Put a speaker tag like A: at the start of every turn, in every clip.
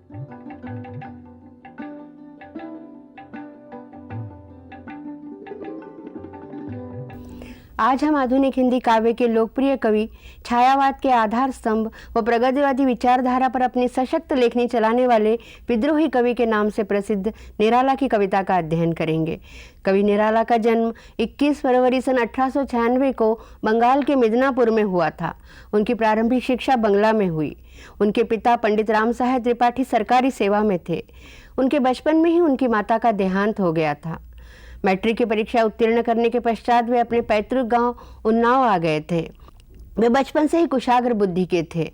A: आज हम आधुनिक हिंदी काव्य के लोकप्रिय कवि, छायावाद के आधार स्तंभ व प्रगतिवादी विचारधारा पर अपनी सशक्त लेखनी चलाने वाले विद्रोही कवि के नाम से प्रसिद्ध निराला की कविता का अध्ययन करेंगे। कवि निराला का जन्म 21 फरवरी सन 1896 को बंगाल के मिदनापुर में हुआ था। उनकी प्रारंभिक शिक्षा बंगला में हुई। उनके पिता पंडित राम साहेब त्रिपाठी सरकारी सेवा में थे। उनके बचपन में ही उनकी माता का देहांत हो गया था। मैट्रिक की परीक्षा उत्तीर्ण करने के पश्चात वे अपने पैतृक गांव उन्नाव आ गए थे। वे बचपन से ही कुशाग्र बुद्धि के थे।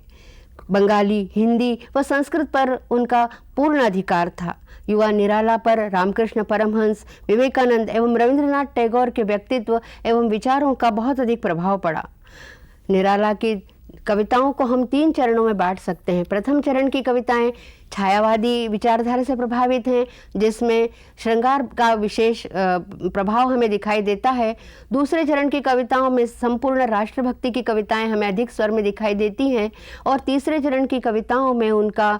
A: बंगाली, हिंदी व संस्कृत पर उनका पूर्ण अधिकार था। युवा निराला पर रामकृष्ण परमहंस, विवेकानंद एवं रविंद्रनाथ टैगोर के व्यक्तित्व एवं विचारों का बहुत अधिक प्रभाव पड़ा। निराला की कविताओं को हम 3 चरणों में बांट सकते हैं। प्रथम चरण की कविताएं छायावादी विचारधारा से प्रभावित हैं, जिसमें श्रृंगार का विशेष प्रभाव हमें दिखाई देता है। दूसरे चरण की कविताओं में संपूर्ण राष्ट्रभक्ति की कविताएं हमें अधिक स्वर में दिखाई देती हैं। और तीसरे चरण की कविताओं में उनका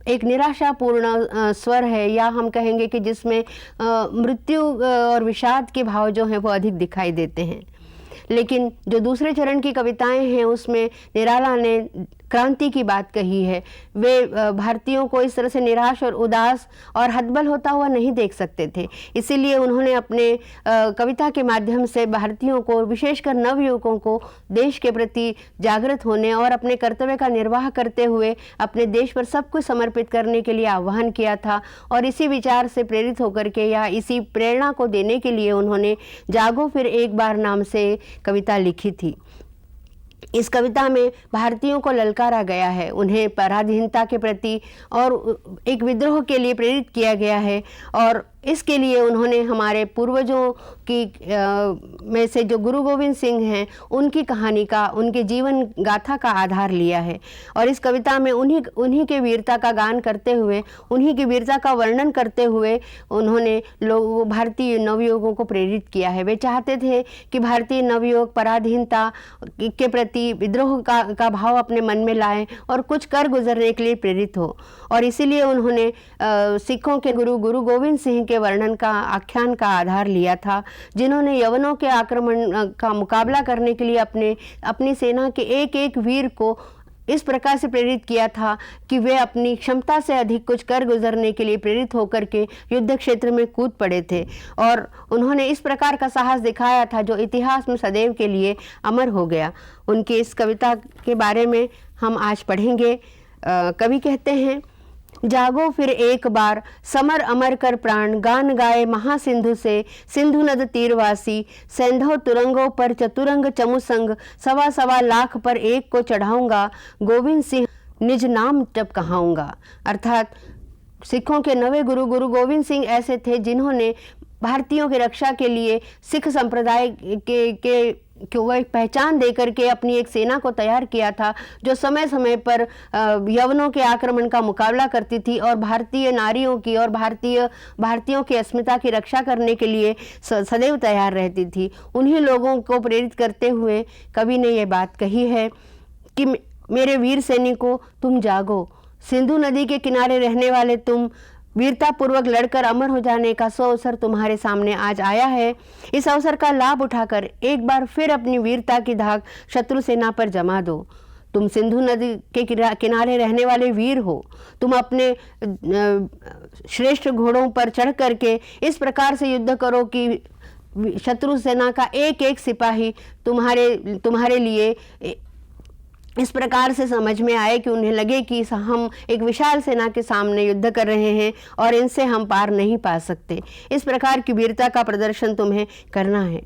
A: एक निराशापूर्ण स्वर है, या हम कहेंगे कि जिसमें मृत्यु और विषाद के भाव जो हैं वो अधिक दिखाई देते हैं। लेकिन जो दूसरे चरण की कविताएं हैं उसमें निराला ने क्रांति की बात कही है। वे भारतीयों को इस तरह से निराश और उदास और हतबल होता हुआ नहीं देख सकते थे। इसीलिए उन्होंने अपने कविता के माध्यम से भारतीयों को, विशेषकर नवयुवकों को, देश के प्रति जागृत होने और अपने कर्तव्य का निर्वाह करते हुए अपने देश पर सब कुछ समर्पित करने के लिए आह्वान किया था। और इसी विचार से प्रेरित होकर के, या इसी प्रेरणा को देने के लिए उन्होंने जागो फिर एक बार नाम से कविता लिखी थी। इस कविता में भारतीयों को ललकारा गया है, उन्हें पराधीनता के प्रति और एक विद्रोह के लिए प्रेरित किया गया है। और इसके लिए उन्होंने हमारे पूर्वजों की में से जो गुरु गोविंद सिंह हैं, उनकी कहानी का, उनके जीवन गाथा का आधार लिया है। और इस कविता में उन्हीं के वीरता का गान करते हुए, उन्हीं की वीरता का वर्णन करते हुए उन्होंने भारतीय नवयुवकों को प्रेरित किया है। वे चाहते थे कि भारतीय नवयुवक पराधीनता के प्रति विद्रोह का भाव अपने मन में लाएं और कुछ कर गुजरने के लिए प्रेरित हो। और इसीलिए उन्होंने सिखों के गुरु गोविंद सिंह के वर्णन का, आख्यान का आधार लिया था, जिन्होंने यवनों के आक्रमण का मुकाबला करने के लिए अपनी सेना के एक एक वीर को इस प्रकार से प्रेरित किया था कि वे अपनी क्षमता से अधिक कुछ कर गुजरने के लिए प्रेरित होकर के युद्ध क्षेत्र में कूद पड़े थे। और उन्होंने इस प्रकार का साहस दिखाया था जो इतिहास में सदैव के लिए अमर हो गया। उनकी इस कविता के बारे में हम आज पढ़ेंगे। कवि कहते हैं, जागो फिर एक बार, समर अमर कर प्राण, गान गाए महासिंधु से, सिंधु नद तीरवासी, सैंधव तुरंगों पर चतुरंग चमुसंग, सवा सवा लाख पर एक को चढ़ाऊंगा, गोविंद सिंह निज नाम जब कहाऊंगा। अर्थात सिखों के नवे गुरु गोविंद सिंह ऐसे थे जिन्होंने भारतीयों की रक्षा के लिए सिख संप्रदाय के वो एक पहचान देकर के अपनी एक सेना को तैयार किया था, जो समय समय पर यवनों के आक्रमण का मुकाबला करती थी और भारतीय नारियों की और भारतीयों की अस्मिता की रक्षा करने के लिए सदैव तैयार रहती थी। उन्हीं लोगों को प्रेरित करते हुए कवि ने यह बात कही है कि मेरे वीर सैनिकों, तुम जागो, सिंधु नदी के किनारे रहने वाले तुम, वीरता पूर्वक लड़कर अमर हो जाने का अवसर तुम्हारे सामने आज आया है। इस अवसर का लाभ उठाकर एक बार फिर अपनी वीरता की धाक शत्रु सेना पर जमा दो। तुम सिंधु नदी के किनारे रहने वाले वीर हो। तुम अपने श्रेष्ठ घोड़ों पर चढ़ करके इस प्रकार से युद्ध करो कि शत्रु सेना का एक एक सिपाही तुम्हारे लिए इस प्रकार से समझ में आए कि उन्हें लगे कि हम एक विशाल सेना के सामने युद्ध कर रहे हैं और इनसे हम पार नहीं पा सकते। इस प्रकार की वीरता का प्रदर्शन तुम्हें करना है।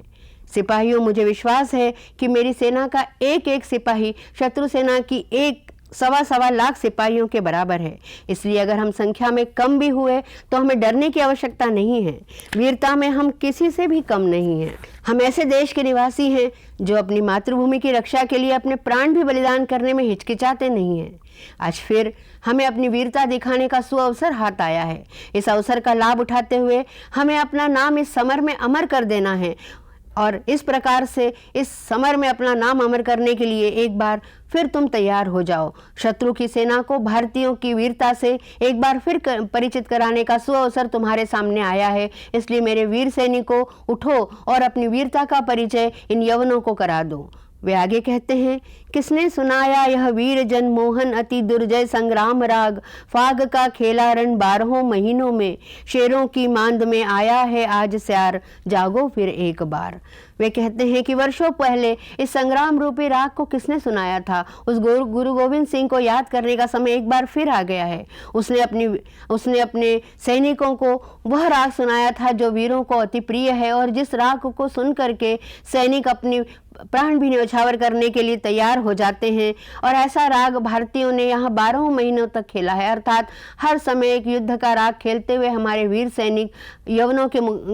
A: सिपाहियों, मुझे विश्वास है कि मेरी सेना का एक एक सिपाही शत्रु सेना की सवा लाख सिपाहियों के बराबर है। इसलिए अगर हम संख्या में कम भी हुए तो हमें डरने की आवश्यकता नहीं है। वीरता में हम किसी से भी कम नहीं हैं। हम ऐसे देश के निवासी हैं जो अपनी मातृभूमि की रक्षा के लिए अपने प्राण भी बलिदान करने में हिचकिचाते नहीं हैं। आज फिर हमें अपनी वीरता दिखाने का सुअवसर हाथ आया है। इस अवसर का लाभ उठाते हुए हमें अपना नाम इस समर में अमर कर देना है और इस प्रकार से इस समर में अपना नाम अमर करने के लिए एक बार फिर तुम तैयार हो जाओ। शत्रु की सेना को भारतीयों की वीरता से एक बार फिर परिचित कराने का सुअवसर तुम्हारे सामने आया है, इसलिए मेरे वीर सैनिकों उठो और अपनी वीरता का परिचय इन यवनों को करा दो। वे आगे कहते हैं, किसने सुनाया यह वीर जन मोहन अति दुर्जय संग्राम राग, फाग का खेला रण 12 महीनों में, शेरों की मांद में आया है आज स्यार, जागो फिर एक बार। वे कहते हैं कि वर्षों पहले इस संग्राम रूपी राग को किसने सुनाया था। उस गुरु गोविंद सिंह को याद करने का समय एक बार फिर आ गया है। उसने अपने सैनिकों को वह राग सुनाया था जो वीरों को अति प्रिय है और जिस राग को सुन करके सैनिक अपनी प्राण भी न्यौछावर करने के लिए तैयार हो जाते हैं। और ऐसा राग भारतीयों ने यहाँ 12 महीनों तक खेला है, अर्थात हर समय एक युद्ध का राग खेलते हुए हमारे वीर सैनिक यवनों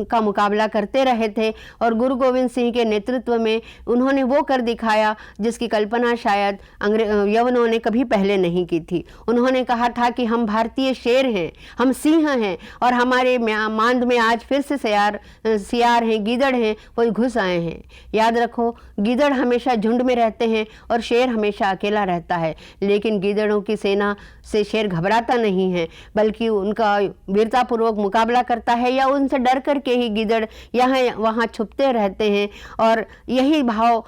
A: का मुकाबला करते रहे थे और गुरु गोविंद सिंह के नेतृत्व में उन्होंने वो कर दिखाया जिसकी कल्पना शायद यवनों ने कभी पहले नहीं की थी। उन्होंने कहा था कि हम भारतीय शेर हैं, हम सिंह हैं और हमारे मांद में आज फिर से सियार हैं, गीदड़ हैं, वो घुस आए हैं। याद रखो, गीदड़ हमेशा झुंड में रहते हैं और शेर हमेशा अकेला रहता है, लेकिन गीदड़ों की सेना से शेर घबराता नहीं है, बल्कि उनका वीरतापूर्वक मुकाबला करता है या उनसे डर करके ही गीदड़ यहाँ वहाँ छुपते रहते हैं। और यही भाव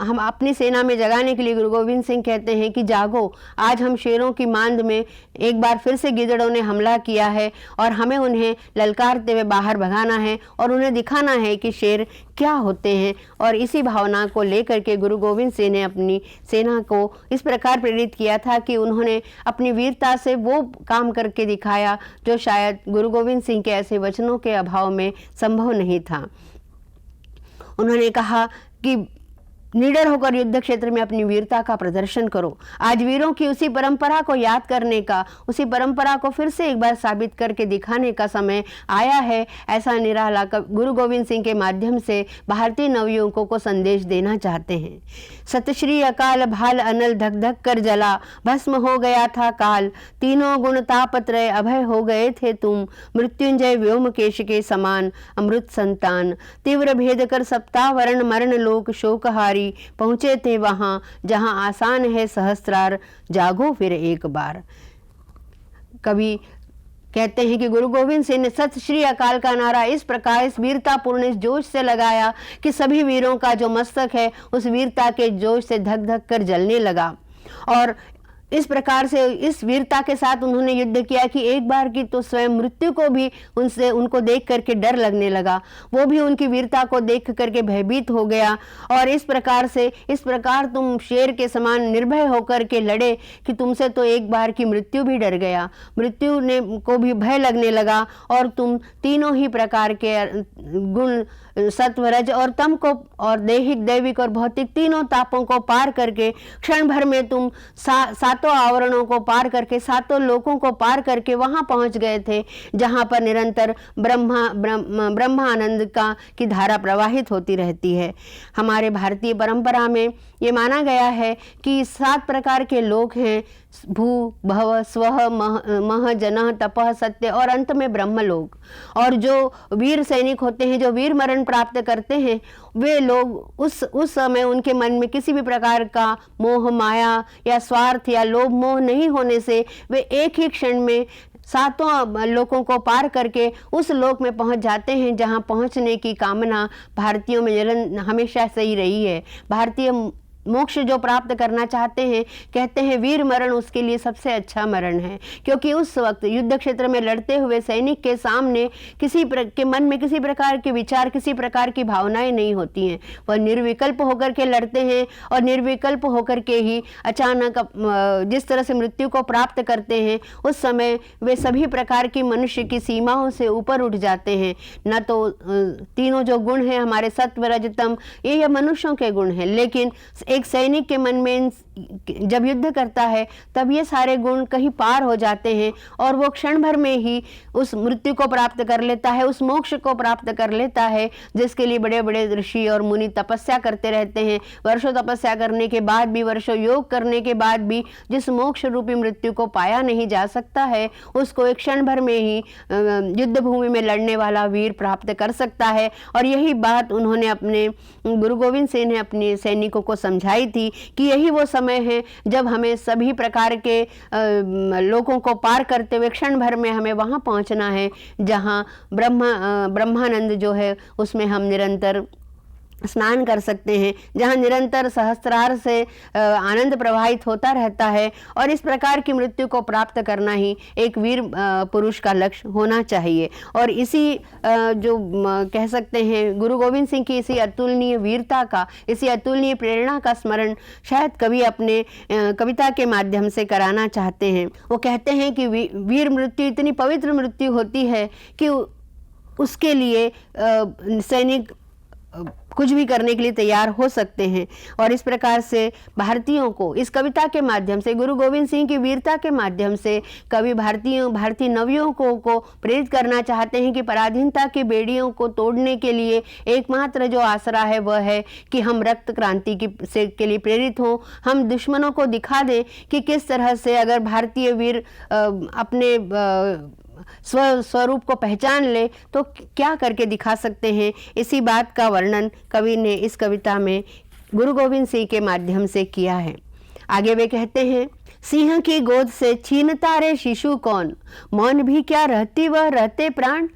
A: हम अपनी सेना में जगाने के लिए गुरु गोविंद सिंह कहते हैं कि जागो, आज हम शेरों की मांद में एक बार फिर से गीदड़ों ने हमला किया है और हमें उन्हें ललकारते हुए बाहर भगाना है और उन्हें दिखाना है कि शेर क्या होते हैं। और इसी भावना को लेकर के गुरु गोविंद सिंह ने अपनी सेना को इस प्रकार प्रेरित किया था कि उन्होंने अपनी वीरता से वो काम करके दिखाया जो शायद गुरु गोविंद सिंह के ऐसे वचनों के अभाव में संभव नहीं था। उन्होंने कहा कि निडर होकर युद्ध क्षेत्र में अपनी वीरता का प्रदर्शन करो। आज वीरों की उसी परंपरा को याद करने का, उसी परंपरा को फिर से एक बार साबित करके दिखाने का समय आया है। ऐसा निराला गुरु गोविंद सिंह के माध्यम से भारतीय नवयुवकों को संदेश देना चाहते हैं। सत श्री अकाल भाल अनल धक धक कर जला, भस्म हो गया था काल, तीनों गुण तापत्रय अभय हो गए थे तुम, मृत्युंजय व्योमकेश के समान अमृत संतान, तीव्र भेद कर सप्तावरण मरण लोक शोकहारी, पहुंचे थे वहां जहां आसान है सहस्त्रार, जागो फिर एक बार। कवि कहते हैं कि गुरु गोविंद सिंह ने सत श्री अकाल का नारा इस प्रकार इस वीरतापूर्ण इस जोश से लगाया कि सभी वीरों का जो मस्तक है उस वीरता के जोश से धक धक कर जलने लगा। और इस प्रकार से इस वीरता के साथ उन्होंने युद्ध किया कि एक बार की तो स्वयं मृत्यु को भी उनको देख करके डर लगने लगा, वो भी उनकी वीरता को देख करके भयभीत हो गया। और इस प्रकार तुम शेर के समान निर्भय होकर के लड़े कि तुमसे तो एक बार की मृत्यु भी डर गया, मृत्यु ने को भी भय लगने लगा और तुम तीनों ही प्रकार के गुण सत्व रज और तम को और दैहिक दैविक और भौतिक तीनों तापों को पार करके क्षण भर में तुम सातों आवरणों को पार करके सातों लोकों को पार करके वहां पहुंच गए थे जहां पर निरंतर ब्रह्मानंद की धारा प्रवाहित होती रहती है। हमारे भारतीय परंपरा में ये माना गया है कि 7 प्रकार के लोक हैं, भू भव स्वः मह जनः तपः सत्य और अंत में ब्रह्मलोक। और जो वीर सैनिक होते हैं, जो वीर मरण प्राप्त करते हैं, वे लोग उस समय उनके मन में किसी भी प्रकार का मोह माया या स्वार्थ या लोभ मोह नहीं होने से वे एक ही क्षण में 7 लोकों को पार करके उस लोक में पहुंच जाते हैं जहां पहुंचने की कामना भारतीयों में हमेशा से ही रही है। भारतीय मोक्ष जो प्राप्त करना चाहते हैं, कहते हैं वीर मरण उसके लिए सबसे अच्छा मरण है, क्योंकि उस वक्त युद्ध क्षेत्र में लड़ते हुए सैनिक के सामने के मन में किसी प्रकार के विचार, किसी प्रकार की भावनाएं नहीं होती हैं। वह निर्विकल्प होकर के लड़ते हैं और निर्विकल्प होकर के ही अचानक जिस तरह से मृत्यु को प्राप्त करते हैं, उस समय वे सभी प्रकार की मनुष्य की सीमाओं से ऊपर उठ जाते हैं। न तो तीनों जो गुण हैं हमारे सत्व रज तम, ये मनुष्यों के गुण हैं, लेकिन एक सैनिक के मन में जब युद्ध करता है तब ये सारे गुण कहीं पार हो जाते हैं और वो क्षण भर में ही उस मृत्यु को प्राप्त कर लेता है, उस मोक्ष को प्राप्त कर लेता है, जिसके लिए बड़े बड़े ऋषि और मुनि तपस्या करते रहते हैं। वर्षों तपस्या करने के बाद भी, वर्षों योग करने के बाद भी जिस मोक्ष रूपी मृत्यु को पाया नहीं जा सकता है, उसको एक क्षण भर में ही युद्ध भूमि में लड़ने वाला वीर प्राप्त कर सकता है। और यही बात उन्होंने अपने गुरु गोविंद सिंह ने अपने सैनिकों को समझाई थी कि यही वो समय है जब हमें सभी प्रकार के लोगों को पार करते हुए क्षण भर में हमें वहां पहुंचना है जहां ब्रह्मानंद जो है उसमें हम निरंतर स्नान कर सकते हैं, जहाँ निरंतर सहस्त्रार से आनंद प्रवाहित होता रहता है। और इस प्रकार की मृत्यु को प्राप्त करना ही एक वीर पुरुष का लक्ष्य होना चाहिए। और इसी जो कह सकते हैं गुरु गोविंद सिंह की इसी अतुलनीय वीरता का, इसी अतुलनीय प्रेरणा का स्मरण शायद कवि अपने कविता के माध्यम से कराना चाहते हैं। वो कहते हैं कि वीर मृत्यु इतनी पवित्र मृत्यु होती है कि उसके लिए सैनिक कुछ भी करने के लिए तैयार हो सकते हैं। और इस प्रकार से भारतीयों को इस कविता के माध्यम से, गुरु गोविंद सिंह की वीरता के माध्यम से कवि भारतीय नवयुवकों को प्रेरित करना चाहते हैं कि पराधीनता की बेड़ियों को तोड़ने के लिए एकमात्र जो आसरा है वह है कि हम रक्त क्रांति के लिए प्रेरित हों। हम दुश्मनों को दिखा दें कि किस तरह से अगर भारतीय वीर अपने स्वरूप को पहचान ले तो क्या करके दिखा सकते हैं। इसी बात का वर्णन कवि ने इस कविता में गुरु गोविंद सिंह के माध्यम से किया है। आगे वे कहते हैं, सिंह की गोद से छीनता रे शिशु कौन, मौन भी क्या रहती वह रहते प्राण,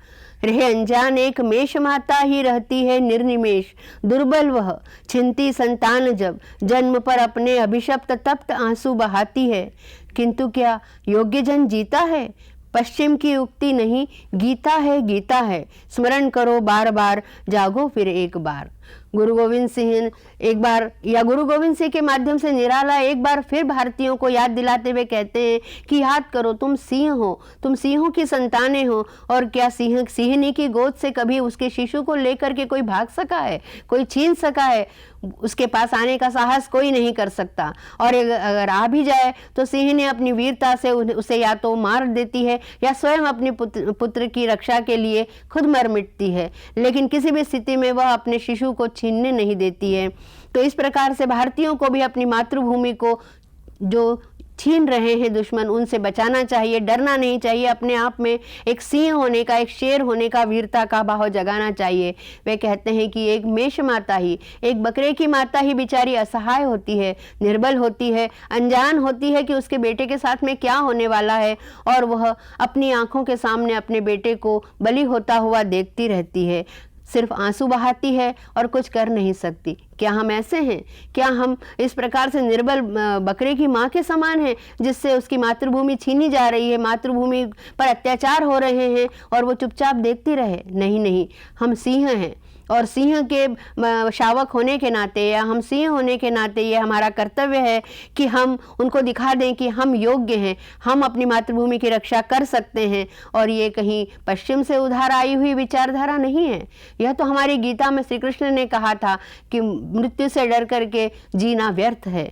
A: रहे अनजान एक मेष माता ही रहती है निर्निमेष, दुर्बल वह छिनती संतान जब जन्म पर अपने अभिशप्त तप्त आंसू बहाती है। किंतु क्या योग्य जन जीता है, पश्चिम की उक्ति नहीं गीता है, गीता है, स्मरण करो बार बार जागो फिर एक बार। गुरु गोविंद सिंह एक बार, या गुरु गोविंद सिंह के माध्यम से निराला एक बार फिर भारतीयों को याद दिलाते हुए कहते हैं कि याद करो तुम सिंह हो, तुम सिंहों की संतानें हो। और क्या सिंहनी की गोद से कभी उसके शिशु को लेकर के कोई भाग सका है, कोई छीन सका है? उसके पास आने का साहस कोई नहीं कर सकता। और अगर आ भी जाए तो सिंहनी अपनी वीरता से उसे या तो मार देती है या स्वयं अपने पुत्र की रक्षा के लिए खुद मर मिटती है, लेकिन किसी भी स्थिति में वह अपने शिशु को छीनने नहीं देती है। तो इस प्रकार से भारतीयों को भी अपनी मातृभूमि को जो छीन रहे हैं दुश्मन, उनसे बचाना चाहिए, डरना नहीं चाहिए। अपने आप में एक सिंह होने का, एक शेर होने का, वीरता का भाव जगाना चाहिए। वे कहते हैं कि एक मेष माता ही, एक बकरे की माता ही बेचारी असहाय होती है, निर्बल होती है, अनजान होती है कि उसके बेटे के साथ में क्या होने वाला है, और वह अपनी आंखों के सामने अपने बेटे को बलि होता हुआ देखती रहती है, सिर्फ आंसू बहाती है और कुछ कर नहीं सकती। क्या हम ऐसे हैं? क्या हम इस प्रकार से निर्बल बकरे की माँ के समान हैं जिससे उसकी मातृभूमि छीनी जा रही है, मातृभूमि पर अत्याचार हो रहे हैं और वो चुपचाप देखती रहे? नहीं नहीं, हम सिंह हैं और सिंह के शावक होने के नाते या हम सिंह होने के नाते ये हमारा कर्तव्य है कि हम उनको दिखा दें कि हम योग्य हैं, हम अपनी मातृभूमि की रक्षा कर सकते हैं। और ये कहीं पश्चिम से उधार आई हुई विचारधारा नहीं है। यह तो हमारी गीता में श्री कृष्ण ने कहा था कि मृत्यु से डर करके जीना व्यर्थ है।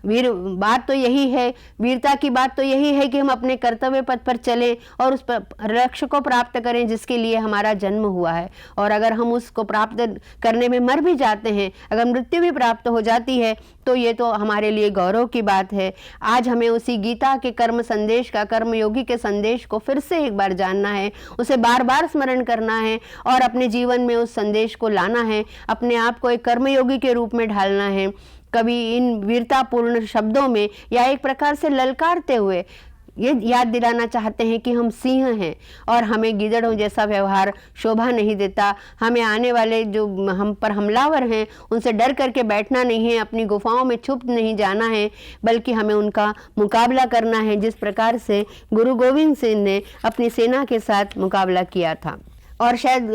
A: बात तो यही है, वीरता की बात तो यही है कि हम अपने कर्तव्य पथ पर चलें और उस लक्ष्य को प्राप्त करें जिसके लिए हमारा जन्म हुआ है। और अगर हम उसको प्राप्त करने में मर भी जाते हैं, अगर मृत्यु भी प्राप्त हो जाती है, तो ये तो हमारे लिए गौरव की बात है। आज हमें उसी गीता के कर्म संदेश का, कर्मयोगी के संदेश को फिर से एक बार जानना है, उसे बार बार स्मरण करना है और अपने जीवन में उस संदेश को लाना है, अपने आप को एक कर्मयोगी के रूप में ढालना है। कभी इन वीरतापूर्ण शब्दों में या एक प्रकार से ललकारते हुए ये याद दिलाना चाहते हैं कि हम सिंह हैं और हमें गिदड़ों जैसा व्यवहार शोभा नहीं देता। हमें आने वाले जो हम पर हमलावर हैं उनसे डर करके बैठना नहीं है, अपनी गुफाओं में छुप नहीं जाना है, बल्कि हमें उनका मुकाबला करना है जिस प्रकार से गुरु गोविंद सिंह ने अपनी सेना के साथ मुकाबला किया था। और शायद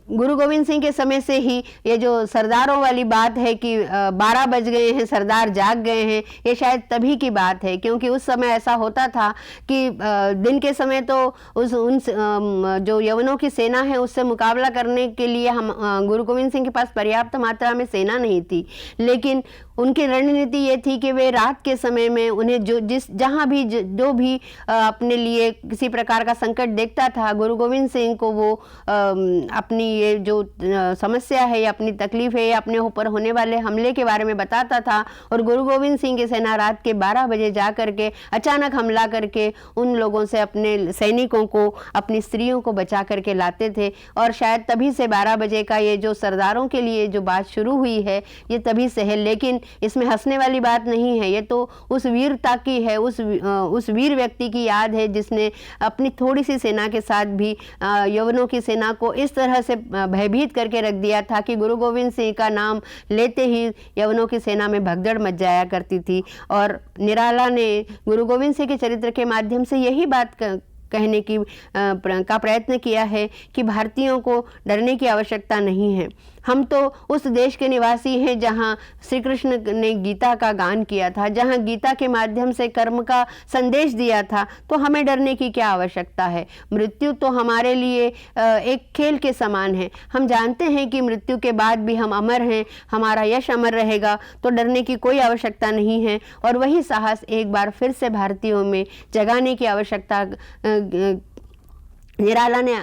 A: गुरु गोविंद सिंह के समय से ही ये जो सरदारों वाली बात है कि 12 बज गए हैं, सरदार जाग गए हैं, ये शायद तभी की बात है, क्योंकि उस समय ऐसा होता था कि दिन के समय तो जो यवनों की सेना है उससे मुकाबला करने के लिए हम गुरु गोविंद सिंह के पास पर्याप्त मात्रा में सेना नहीं थी, लेकिन उनकी रणनीति ये थी कि वे रात के समय में उन्हें जहाँ भी जो भी अपने लिए किसी प्रकार का संकट देखता था, गुरु गोविंद सिंह को वो अपनी ये जो समस्या है या अपनी तकलीफ है या अपने ऊपर होने वाले हमले के बारे में बताता था, और गुरु गोविंद सिंह की सेना रात के 12 बजे जा करके अचानक हमला करके उन लोगों से, अपने सैनिकों को, अपनी स्त्रियों को बचा करके लाते थे। और शायद तभी से 12 बजे का ये जो सरदारों के लिए जो बात शुरू हुई है ये तभी से है, लेकिन इसमें हंसने वाली बात नहीं है, ये तो उस वीरता की है, उस वीर व्यक्ति की याद है जिसने अपनी थोड़ी सी सेना के साथ भी यवनों की सेना को इस तरह से भयभीत करके रख दिया था कि गुरु गोविंद सिंह का नाम लेते ही यवनों की सेना में भगदड़ मच जाया करती थी। और निराला ने गुरु गोविंद सिंह के चरित्र के माध्यम से यही बात कहने का प्रयत्न किया है कि भारतीयों को डरने की आवश्यकता नहीं है। हम तो उस देश के निवासी हैं जहाँ श्री कृष्ण ने गीता का गान किया था, जहाँ गीता के माध्यम से कर्म का संदेश दिया था, तो हमें डरने की क्या आवश्यकता है। मृत्यु तो हमारे लिए एक खेल के समान है। हम जानते हैं कि मृत्यु के बाद भी हम अमर हैं, हमारा यश अमर रहेगा, तो डरने की कोई आवश्यकता नहीं है। और वही साहस एक बार फिर से भारतीयों में जगाने की आवश्यकता निराला ने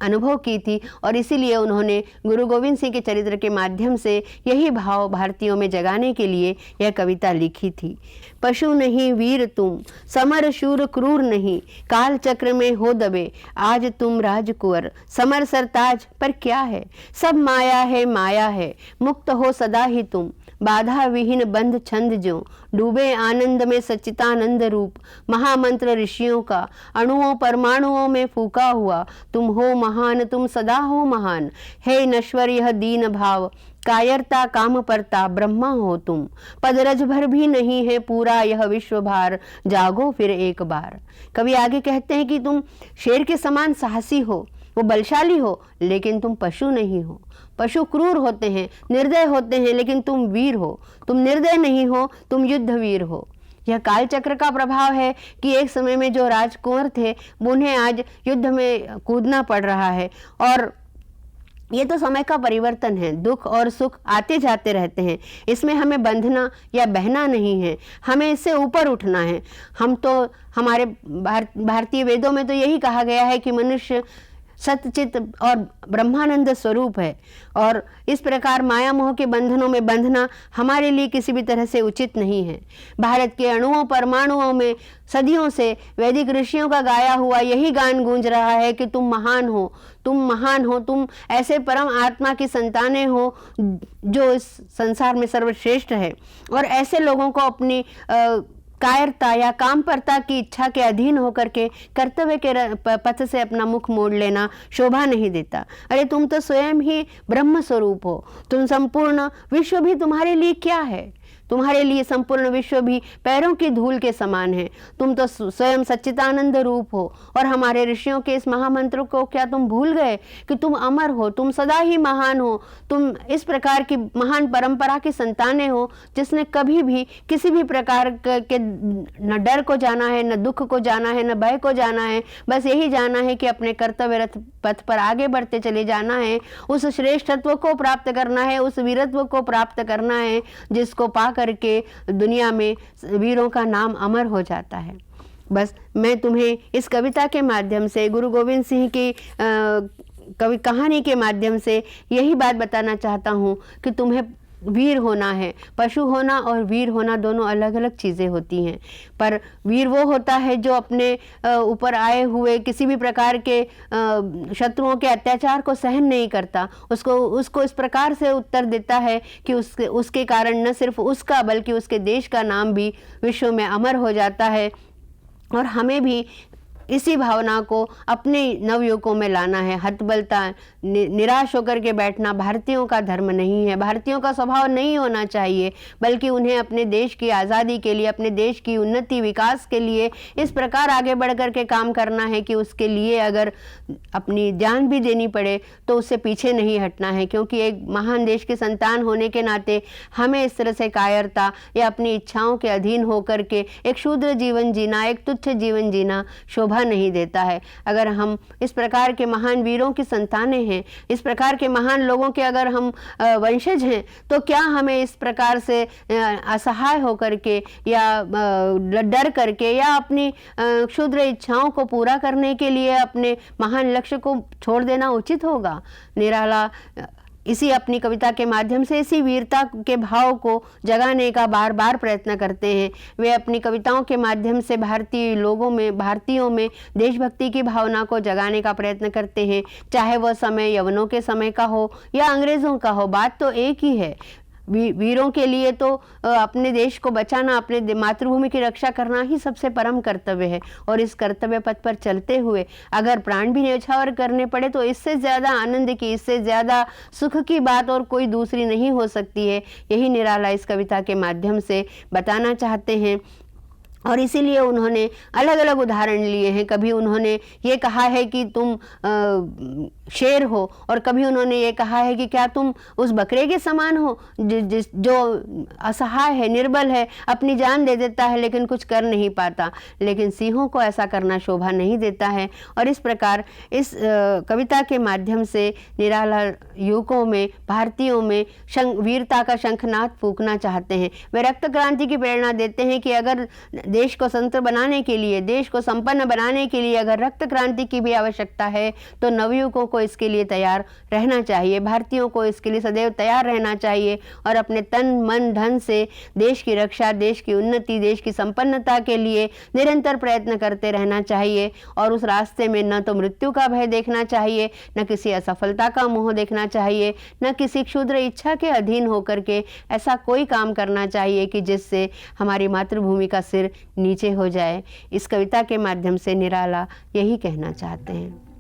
A: अनुभव की थी, और इसीलिए उन्होंने गुरु गोविंद सिंह के चरित्र के माध्यम से यही भाव भारतीयों में जगाने के लिए यह कविता लिखी थी। पशु नहीं वीर तुम, समर शूर क्रूर नहीं, काल चक्र में हो दबे, आज तुम राजकुंवर, समर सरताज पर क्या है, सब माया है, मुक्त हो सदा ही तुम, बाधा विहीन बंध छंद जो, डूबे आनंद में सच्चितानंद रूप, महामंत्र ऋषियों का, अणुओं परमाणुओं में फूका हुआ, तुम हो महान, तुम सदा हो महान, हे नश्वर यह दीन भाव, कायरता काम परता ब्रह्मा हो तुम, पदरज भर भी नहीं है पूरा यह विश्व भार, जागो फिर एक बार। कवि आगे कहते हैं कि तुम शेर के समान साहसी हो, वो बलशाली हो, लेकिन तुम पशु नहीं हो। पशु क्रूर होते हैं, निर्दय होते हैं, लेकिन तुम वीर हो। तुम निर्दय नहीं हो, तुम युद्ध वीर हो। यह कालचक्र का प्रभाव है कि एक समय में जो राजकुंवर थे उन्हें आज युद्ध में कूदना पड़ रहा है, और ये तो समय का परिवर्तन है। दुख और सुख आते जाते रहते हैं, इसमें हमें बंधना या बहना नहीं है, हमें इससे ऊपर उठना है। हम तो हमारे भारतीय वेदों में तो यही कहा गया है कि मनुष्य सतचित और ब्रह्मानंद स्वरूप है, और इस प्रकार माया मोह के बंधनों में बंधना हमारे लिए किसी भी तरह से उचित नहीं है। भारत के अणुओं परमाणुओं में सदियों से वैदिक ऋषियों का गाया हुआ यही गान गूंज रहा है कि तुम महान हो, तुम महान हो, तुम ऐसे परम आत्मा की संतानें हो जो इस संसार में सर्वश्रेष्ठ है। और ऐसे लोगों को अपनी कायरता या कामपरता की इच्छा के अधीन होकर के कर्तव्य के पथ से अपना मुख मोड़ लेना शोभा नहीं देता। अरे तुम तो स्वयं ही ब्रह्म स्वरूप हो, तुम संपूर्ण विश्व भी तुम्हारे लिए क्या है, तुम्हारे लिए संपूर्ण विश्व भी पैरों की धूल के समान है। तुम तो स्वयं सच्चिदानंद रूप हो, और हमारे ऋषियों के इस महामंत्र को क्या तुम भूल गए कि तुम अमर हो, तुम सदा ही महान हो, तुम इस प्रकार की महान परंपरा की संतानें हो जिसने कभी भी किसी भी प्रकार के न डर को जाना है, न दुख को जाना है, न भय को जाना है, बस यही जाना है कि अपने कर्तव्य पथ पर आगे बढ़ते चले जाना है, उस श्रेष्ठत्व को प्राप्त करना है, उस वीरत्व को प्राप्त करना है जिसको पा करके दुनिया में वीरों का नाम अमर हो जाता है। बस मैं तुम्हें इस कविता के माध्यम से, गुरु गोविंद सिंह की कवि कहानी के माध्यम से यही बात बताना चाहता हूँ कि तुम्हें वीर होना है। पशु होना और वीर होना दोनों अलग अलग चीज़ें होती हैं, पर वीर वो होता है जो अपने ऊपर आए हुए किसी भी प्रकार के शत्रुओं के अत्याचार को सहन नहीं करता, उसको इस प्रकार से उत्तर देता है कि उसके कारण न सिर्फ उसका बल्कि उसके देश का नाम भी विश्व में अमर हो जाता है। और हमें भी इसी भावना को अपने नवयुवकों में लाना है। हतबलता, निराश होकर के बैठना भारतीयों का धर्म नहीं है, भारतीयों का स्वभाव नहीं होना चाहिए, बल्कि उन्हें अपने देश की आज़ादी के लिए, अपने देश की उन्नति विकास के लिए इस प्रकार आगे बढ़ कर के काम करना है कि उसके लिए अगर अपनी जान भी देनी पड़े तो उससे पीछे नहीं हटना है। क्योंकि एक महान देश की संतान होने के नाते हमें इस तरह से कायरता या अपनी इच्छाओं के अधीन होकर के एक शूद्र जीवन जीना, एक तुच्छ जीवन जीना शोभा नहीं देता है। अगर हम इस प्रकार के महान वीरों की संतानें हैं, इस प्रकार के महान लोगों के अगर हम वंशज हैं, तो क्या हमें इस प्रकार से असहाय होकर के या डर करके या अपनी क्षुद्र इच्छाओं को पूरा करने के लिए अपने महान लक्ष्य को छोड़ देना उचित होगा? निराला इसी अपनी कविता के माध्यम से इसी वीरता के भाव को जगाने का बार बार प्रयत्न करते हैं। वे अपनी कविताओं के माध्यम से भारतीय लोगों में, भारतीयों में देशभक्ति की भावना को जगाने का प्रयत्न करते हैं। चाहे वह समय यवनों के समय का हो या अंग्रेज़ों का हो, बात तो एक ही है। वीरों के लिए तो अपने देश को बचाना, अपने मातृभूमि की रक्षा करना ही सबसे परम कर्तव्य है। और इस कर्तव्य पथ पर चलते हुए अगर प्राण भी न्यौछावर करने पड़े तो इससे ज़्यादा आनंद की, इससे ज़्यादा सुख की बात और कोई दूसरी नहीं हो सकती है। यही निराला इस कविता के माध्यम से बताना चाहते हैं। और इसीलिए उन्होंने अलग अलग उदाहरण लिए हैं। कभी उन्होंने ये कहा है कि तुम शेर हो, और कभी उन्होंने ये कहा है कि क्या तुम उस बकरे के समान हो जो असहाय है, निर्बल है, अपनी जान दे देता है लेकिन कुछ कर नहीं पाता। लेकिन सिंहों को ऐसा करना शोभा नहीं देता है। और इस प्रकार इस कविता के माध्यम से निराला युवकों में, भारतीयों में वीरता का शंखनाद फूंकना चाहते हैं। वे रक्त क्रांति की प्रेरणा देते हैं कि अगर देश को स्वतंत्र बनाने के लिए, देश को संपन्न बनाने के लिए अगर रक्त क्रांति की भी आवश्यकता है तो नवयुवकों को इसके लिए तैयार रहना चाहिए, भारतीयों को इसके लिए सदैव तैयार रहना चाहिए और अपने तन मन धन से देश की रक्षा, देश की उन्नति, देश की संपन्नता के लिए निरंतर प्रयत्न करते रहना चाहिए। और उस रास्ते में न तो मृत्यु का भय देखना चाहिए, न किसी असफलता का मोह देखना चाहिए, न किसी क्षुद्र इच्छा के अधीन होकर के ऐसा कोई काम करना चाहिए कि जिससे हमारी मातृभूमि का सिर नीचे हो जाए। इस कविता के माध्यम से निराला यही कहना चाहते हैं।